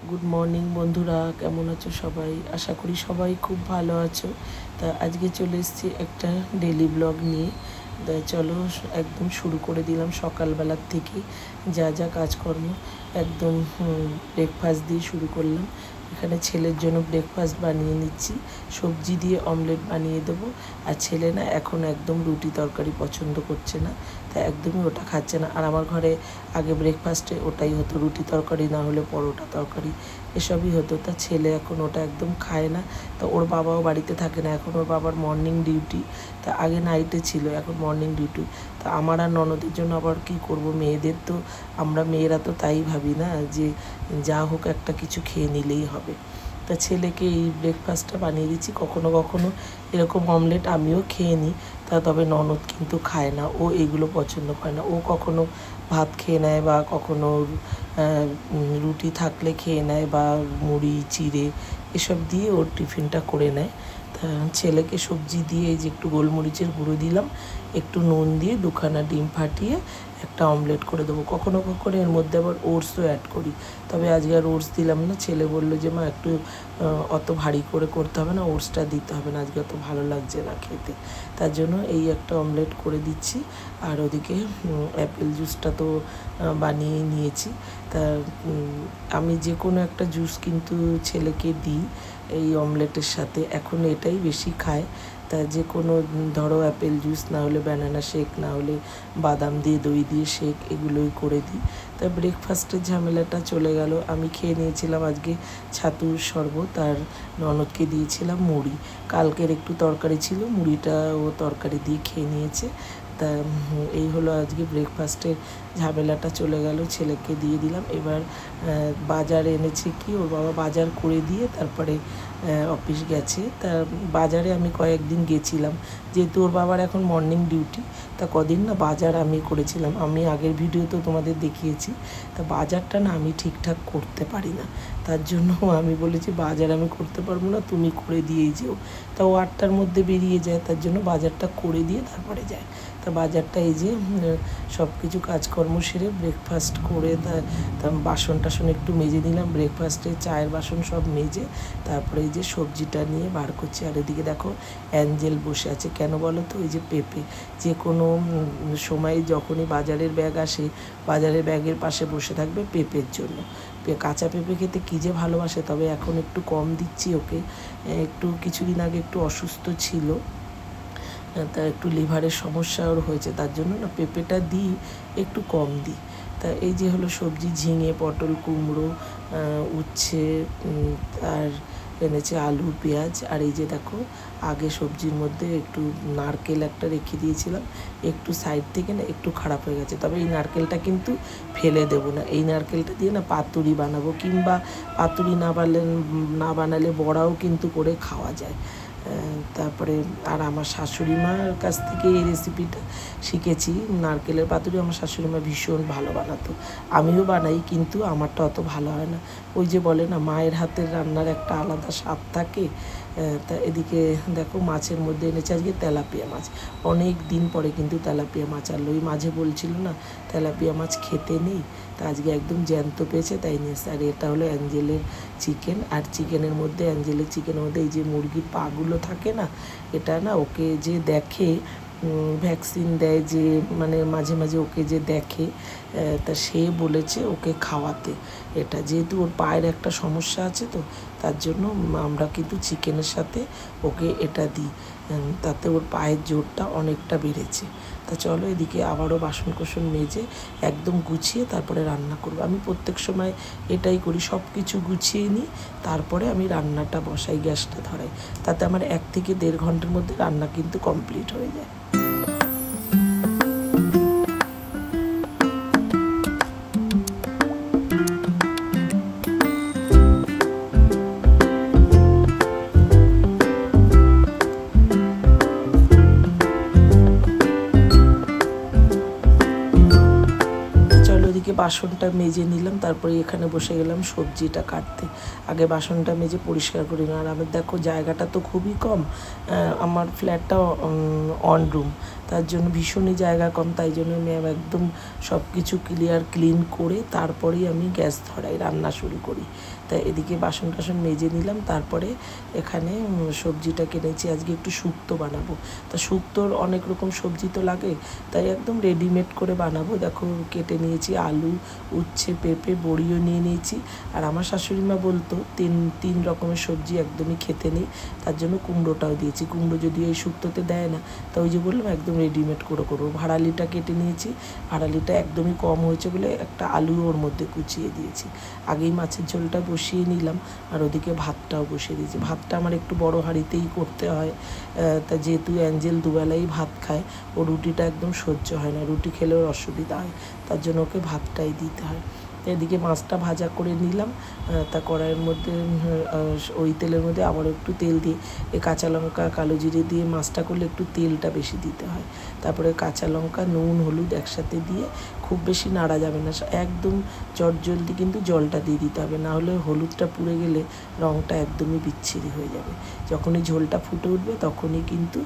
Good morning বন্ধুরা, কেমন আছো সবাই? আশা করি সবাই খুব ভালো আছো। তা আজকে চলে এসেছি একটা ডেলি ব্লগ নিয়ে। তা চলো একদম শুরু করে দিলাম সকালবেলার থেকে যা যা কাজকর্ম, একদম ব্রেকফাস্ট দিয়ে শুরু করলাম। এখানে ছেলের জন্য ব্রেকফাস্ট বানিয়ে নিচ্ছি, সবজি দিয়ে অমলেট বানিয়ে দেবো। আর ছেলে না এখন একদম রুটি তরকারি পছন্দ করছে না, তা একদমই ওটা খাচ্ছে না। আর আমার ঘরে আগে ব্রেকফাস্টে ওটাই হতো, রুটি তরকারি না হলে পরোটা তরকারি এসবই হতো। তা ছেলে এখন ওটা একদম খায় না। তা ওর বাবাও বাড়িতে থাকে না, এখন ওর বাবার মর্নিং ডিউটি। তা আগে নাইটে ছিল, এখন মর্নিং ডিউটি। তা আমার আর ননদের জন্য আবার কি করব, মেয়েদের তো, আমরা মেয়েরা তো তাই ভাবি না যে যা হোক একটা কিছু খেয়ে নিলেই হবে। তা ছেলেকে এই ব্রেকফাস্টটা বানিয়ে দিচ্ছি। কখনো কখনো এরকম অমলেট আমিও খেয়ে নিই, তবে ননদ কিন্তু খায় না, ও এগুলো পছন্দ করে না। ও কখনো ভাত খেয়ে নেয় বা কখনো রুটি থাকলে খেয়ে নেয় বা মুড়ি চিড়ে এসব দিয়ে ওর টিফিনটা করে নেয়। তা ছেলেকে সবজি দিয়ে এই যে একটু গোলমরিচের গুঁড়ো দিলাম, একটু নুন দিয়ে দুখানা ডিম ফাটিয়ে একটা অমলেট করে দেবো। কখনো কখনো এর মধ্যে আবার ওটসও অ্যাড করি, তবে আজকে আর ওটস দিলাম না। ছেলে বললো যে মা একটু অত ভারী করে করতে হবে না, ওটসটা দিতে হবে না, আজকে অত ভালো লাগছে না খেতে। তার জন্য এই একটা অমলেট করে দিচ্ছি। আর ওদিকে অ্যাপেল জুসটা তো বানিয়ে নিয়েছি। তা আমি যে কোনো একটা জুস কিন্তু ছেলেকে দিই এই অমলেটের সাথে, এখন এটাই বেশি খায়। তা যে কোনো ধরো অ্যাপেল জুস, না হলে ব্যানানা শেক, না হলে বাদাম দিয়ে দই দিয়ে শেক, এগুলোই করে দিই। তা ব্রেকফাস্টের ঝামেলাটা চলে গেল। আমি খেয়ে নিয়েছিলাম আজকে ছাতুর শরবত, আর ননদকে দিয়েছিলাম মুড়ি। কালকের একটু তরকারি ছিল, মুড়িটা ও তরকারি দিয়ে খেয়ে নিয়েছে। তা এই হলো আজকে ব্রেকফাস্টের ঝামেলাটা চলে গেল, ছেলেকে দিয়ে দিলাম। এবার বাজার এনেছে কি, ওর বাবা বাজার করে দিয়ে তারপরে অফিস গেছে। তা বাজারে আমি কয়েকদিন গেছিলাম, যেহেতু ওর বাবার এখন মর্নিং ডিউটি। তা কদিন না বাজার আমি করেছিলাম, আমি আগের ভিডিও তো তোমাদের দেখিয়েছি। তা বাজারটা না আমি ঠিকঠাক করতে পারি না, তার জন্য আমি বলেছি বাজার আমি করতে পারবো না, তুমি করে দিয়েই যেও। তা ও 8টার মধ্যে বেরিয়ে যায়, তার জন্য বাজারটা করে দিয়ে তারপরে যায়। তা বাজারটা এই যে সব কিছু কাজকর্ম সেরে ব্রেকফাস্ট করে তা বাসন টাসন একটু মেজে নিলাম, ব্রেকফাস্টে চায়ের বাসন সব মেজে তারপরে এই যে সবজিটা নিয়ে বার করছি। আর এদিকে দেখো অ্যাঞ্জেল বসে আছে, কেন বলো তো? ওই যে পেঁপে, যে কোনো সময় যখনই বাজারের ব্যাগ আসে, বাজারের ব্যাগের পাশে বসে থাকবে পেঁপের জন্য। কাঁচা পেঁপে খেতে কী যে ভালোবাসে, তবে এখন একটু কম দিচ্ছি ওকে। একটু কিছুদিন আগে একটু অসুস্থ ছিল, তা একটু লিভারের সমস্যা ওর হয়েছে, তার জন্য না পেঁপেটা দিই, একটু কম দিই। তা এই যে হলো সবজি, ঝিঙে, পটল, কুমড়ো, উচ্ছে, আর এনেছে আলু, পেঁয়াজ। আর এই যে দেখো আগে সবজির মধ্যে একটু নারকেল একটা রেখে দিয়েছিলাম, একটু সাইড থেকে না একটু খারাপ হয়ে গেছে, তবে এই নারকেলটা কিন্তু ফেলে দেবো না। এই নারকেলটা দিয়ে না পাতুরি বানাবো, কিংবা পাতুরি না বানালে বড়াও কিন্তু করে খাওয়া যায়। তারপরে আর আমার শাশুড়ি মার কাছ থেকে এই রেসিপিটা শিখেছি, নারকেলের পাতুরি। আমার শাশুড়ি মা ভীষণ ভালো বানাতো, আমিও বানাই, কিন্তু আমারটা অত ভালো হয় না। ওই যে বলে না, মায়ের হাতের রান্নার একটা আলাদা স্বাদ থাকে। তা এদিকে দেখো মাছের মধ্যে এনেছে আজকে তেলাপিয়া মাছ। অনেক দিন পরে কিন্তু তেলাপিয়া মাছ আনলো। ওই মাঝে বলছিল না তেলাপিয়া মাছ খেতে নেই, তা আজকে একদম জ্যান্ত পেয়েছে তাই নিয়ে এসেছে। আর এটা হলো অ্যাঞ্জেলের চিকেন, আর চিকেনের মধ্যে, অ্যাঞ্জেলের চিকেনের মধ্যে এই যে মুরগির পাগুলো থাকে না, এটা না ওকে যে দেখে ভ্যাকসিন দেয়, যে মানে মাঝে মাঝে ওকে যে দেখে, তা সে বলেছে ওকে খাওয়াতে। এটা যেহেতু ওর পায়ের একটা সমস্যা আছে, তো তার জন্য আমরা কিন্তু চিকেনের সাথে ওকে এটা দিই, তাতে ওর পায়ের জোরটা অনেকটা বেড়েছে। তা চলো এদিকে আবারও বাসন কোসন মেজে একদম গুছিয়ে তারপরে রান্না করবো। আমি প্রত্যেক সময় এটাই করি, সব কিছু গুছিয়ে নিই, তারপরে আমি রান্নাটা বসাই, গ্যাসটা ধরাই। তাতে আমার 1 থেকে 1.5 ঘন্টার মধ্যে রান্না কিন্তু কমপ্লিট হয়ে যায়। বাসনটা মেজে নিলাম, তারপরে এখানে বসে গেলাম সবজিটা কাটতে। আগে বাসনটা মেজে পরিষ্কার করে নিলাম। আর আমার দেখো জায়গাটা তো খুবই কম, আমার ফ্ল্যাটটা অন রুম, তার জন্য ভীষণই জায়গা কম, তাই জন্য আমি একদম সব কিছু ক্লিন করে তারপরেই আমি গ্যাস ধরাই, রান্না শুরু করি। তাই এদিকে বাসন টাসন মেজে নিলাম, তারপরে এখানে সবজিটা কিনেছি। আজকে একটু শুক্তো বানাবো, তা শুক্তোর অনেক রকম সবজি তো লাগে, তাই একদম রেডিমেড করে বানাবো। দেখো কেটে নিয়েছি আলু, উচ্ছে, পেঁপে, বড়িও নিয়ে নিয়েছি। আর আমার শাশুড়ি মা বলতো তিন রকমের সবজি একদমই খেতে নেই, তার জন্য কুমড়োটাও দিয়েছি। কুমড়ো যদি এই শুক্তোতে দেয় না, তা ওই যে বললাম একদম রেডিমেড করে করবো। ভাড়ালিটা কেটে নিয়েছি, ভাড়ালিটা একদমই কম হয়েছে বলে একটা আলু ওর মধ্যে কুচিয়ে দিয়েছি। আগেই মাছের ঝোলটা বসিয়ে নিলাম, আর ওদিকে ভাতটাও বসিয়ে দিয়েছি। ভাতটা আমার একটু বড় হাঁড়িতেই করতে হয়, তা যেহেতু অ্যাঞ্জেল দুবেলাই ভাত খায়, ও রুটিটা একদম সহ্য হয় না, রুটি খেলেও অসুবিধা হয়, তার জন্য ওকে ভাতটাই দিতে হয়। এদিকে মাছটা ভাজা করে নিলাম, তা কড়াইয়ের মধ্যে ওই তেলের মধ্যে আবার একটু তেল দিয়ে কাঁচা লঙ্কা, কালো জিরে দিয়ে মাছটা করলে একটু তেলটা বেশি দিতে হয়। তারপরে কাঁচা লঙ্কা, নুন, হলুদ একসাথে দিয়ে খুব বেশি নাড়া যাবে না, একদম জলদি কিন্তু জলটা দিয়ে দিতে হবে, না হলে হলুদটা পুড়ে গেলে রঙটা একদমই বিচ্ছিরি হয়ে যাবে। যখনই ঝোলটা ফুটে উঠবে তখনই কিন্তু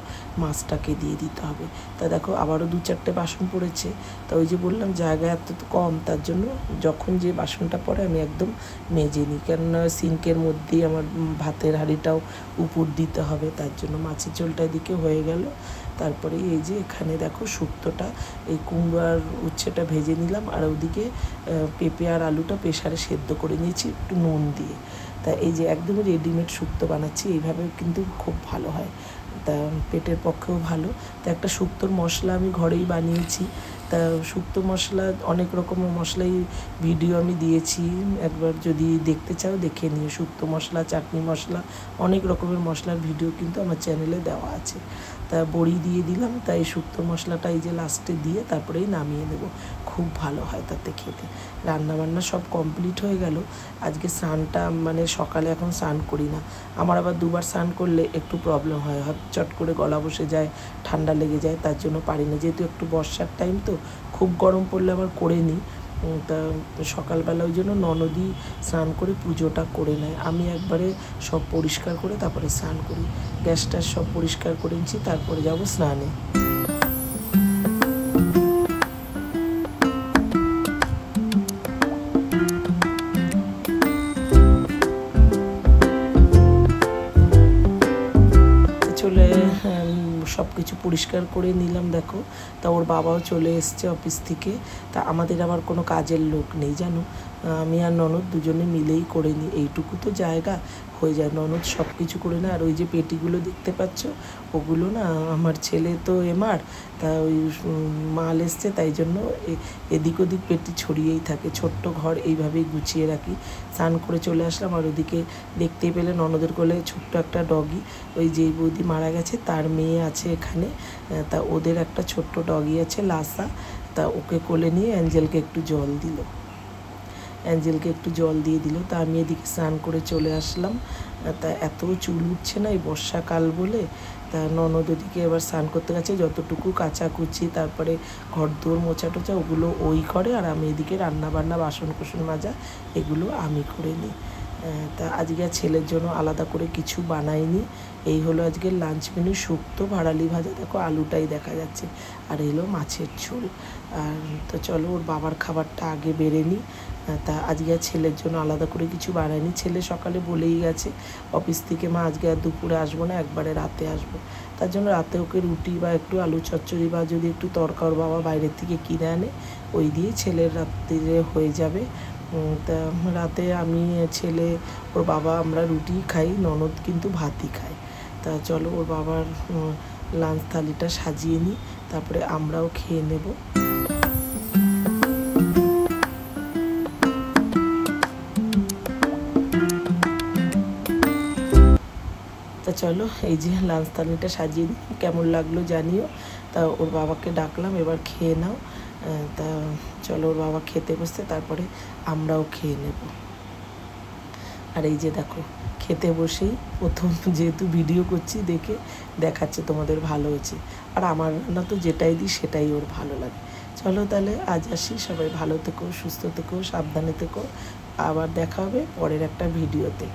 মাছটাকে দিয়ে দিতে হবে। তা দেখো আবারও 2-4টে বাসন পড়েছে, তা ওই যে বললাম জায়গা এত কম, তার জন্য যখন যে বাসনটা পড়ে আমি একদম মেজে নিই, কেননা সিঙ্কের মধ্যেই আমার ভাতের হাঁড়িটাও উপর দিতে হবে, তার জন্য। মাছের ঝোলটা এদিকে হয়ে গেল। তারপরে এই যে এখানে দেখো শুক্তোটা, এই কুমড়ো আর উচ্ছেটা ভেজে নিলাম, আর ওদিকে পেঁপে আর আলুটা প্রেসারে সেদ্ধ করে নিয়েছি একটু নুন দিয়ে। তা এই যে একদমই রেডিমেড শুক্তো বানাচ্ছি, এইভাবে কিন্তু খুব ভালো হয়, তা পেটের পক্ষেও ভালো। তা একটা শুক্তোর মশলা আমি ঘরেই বানিয়েছি। তা শুক্তো মশলা অনেক রকমের মশলাই ভিডিও আমি দিয়েছি, একবার যদি দেখতে চাও দেখে নিও। শুক্তো মশলা, চাটনি মশলা, অনেক রকমের মশলার ভিডিও কিন্তু আমার চ্যানেলে দেওয়া আছে। তা বড়ি দিয়ে দিলাম, তাই শুক্তো মশলাটা এই যে লাস্টে দিয়ে তারপরেই নামিয়ে দেব, খুব ভালো হয় তাতে খেতে। রান্নাবান্না সব কমপ্লিট হয়ে গেল। আজকে স্নানটা মানে সকালে এখন স্নান করি না, আমার আবার দুবার স্নান করলে একটু প্রবলেম হয়, চট করে গলা বসে যায়, ঠান্ডা লেগে যায়, তার জন্য পারি না। যেহেতু একটু বর্ষার টাইম তো, খুব গরম পড়লে আবার করে নিই। তা সকালবেলা ওই জন্য ননদই স্নান করে পুজোটা করে নেয়, আমি একবারে সব পরিষ্কার করে তারপরে স্নান করি। গ্যাসটা সব পরিষ্কার করে নিচ্ছি, তারপরে যাব স্নানে। চলে সব কিছু পরিষ্কার করে নিলাম। দেখো তা ওর বাবাও চলে এসছে অফিস থেকে, তা আমাদের আবার কোনো কাজের লোক নেই জানো, আমি আর ননদ দুজনে মিলেই করে নিই, এইটুকু তো জায়গা হয়ে যায়, ননদ সব কিছু করে না। আর ওই যে পেটিগুলো দেখতে পাচ্ছ, ওগুলো না আমার ছেলে তো এমার, তা ওই মাল এসছে, তাই জন্য এদিক ওদিক পেটি ছড়িয়েই থাকে। ছোট্ট ঘর এইভাবেই গুছিয়ে রাখি। স্নান করে চলে আসলাম, আর ওদিকে দেখতেই পেলে ননদের কোলে ছোট্ট একটা ডগি, ওই যে বৌদি মারা গেছে তার মেয়ে আছে এখানে, তা ওদের একটা ছোট্ট ডগি আছে লাসা, তা ওকে কোলে নিয়ে অ্যাঞ্জেলকে একটু জল দিয়ে দিল। তা আমি এদিকে স্নান করে চলে আসলাম। তা এত চুল উঠছে না এই বর্ষাকাল বলে, তা ননদ ওদিকে এবার স্নান করতে গেছে, যতটুকু কাচাকুচি তারপরে ঘর দোর মোছা টোচা ওগুলো ওই করে, আর আমি এদিকে রান্নাবান্না, বাসন কোসন মাজা এগুলো আমি করে নিই। তা আজকে ছেলের জন্য আলাদা করে কিছু বানাইনি। এই হলো আজকের লাঞ্চ মেনু, শুক্তো, ভাড়ালি ভাজা, দেখো আলুটাই দেখা যাচ্ছে, আর এলো মাছের ঝোল। আর তো চলো ওর বাবার খাবারটা আগে বেড়ে নিই। তা আজকে আর ছেলের জন্য আলাদা করে কিছু বানাইনি, ছেলে সকালে বলেই গেছে অফিস থেকে, মা আজকে আর দুপুরে আসবো না, একবারে রাতে আসবো। তার জন্য রাতে ওকে রুটি বা একটু আলু চচ্চড়ি বা যদি একটু তরকা ওর বাবা বাইরের থেকে কিনে আনে, ওই দিয়ে ছেলের রাত্রিরে হয়ে যাবে। তা রাতে আমি, ছেলে, ওর বাবা আমরা রুটি খাই, ননদ কিন্তু ভাতই খায়। তা চলো ওর বাবার লাঞ্চ থালিটা সাজিয়ে নিই, তারপরে আমরাও খেয়ে নেব। তা চলো এই যে লাঞ্চ থালিটা সাজিয়ে নিই, কেমন লাগলো জানিও। তা ওর বাবাকে ডাকলাম, এবার খেয়ে নাও। তা চলো ওর বাবা খেতে বসতে, তারপরে আমরাও খেয়ে নেব। আর এই যে দেখো খেতে বসেই প্রথম যেহেতু ভিডিও করছি দেখাচ্ছে তোমাদের ভালো হয়েছে, আর আমার রান্না তো যেটাই দিই সেটাই ওর ভালো লাগে। চলো তাহলে আজ আসি, সবাই ভালো থেকো, সুস্থ থেকো, সাবধানে থেকো। আবার দেখা হবে পরের একটা ভিডিওতে।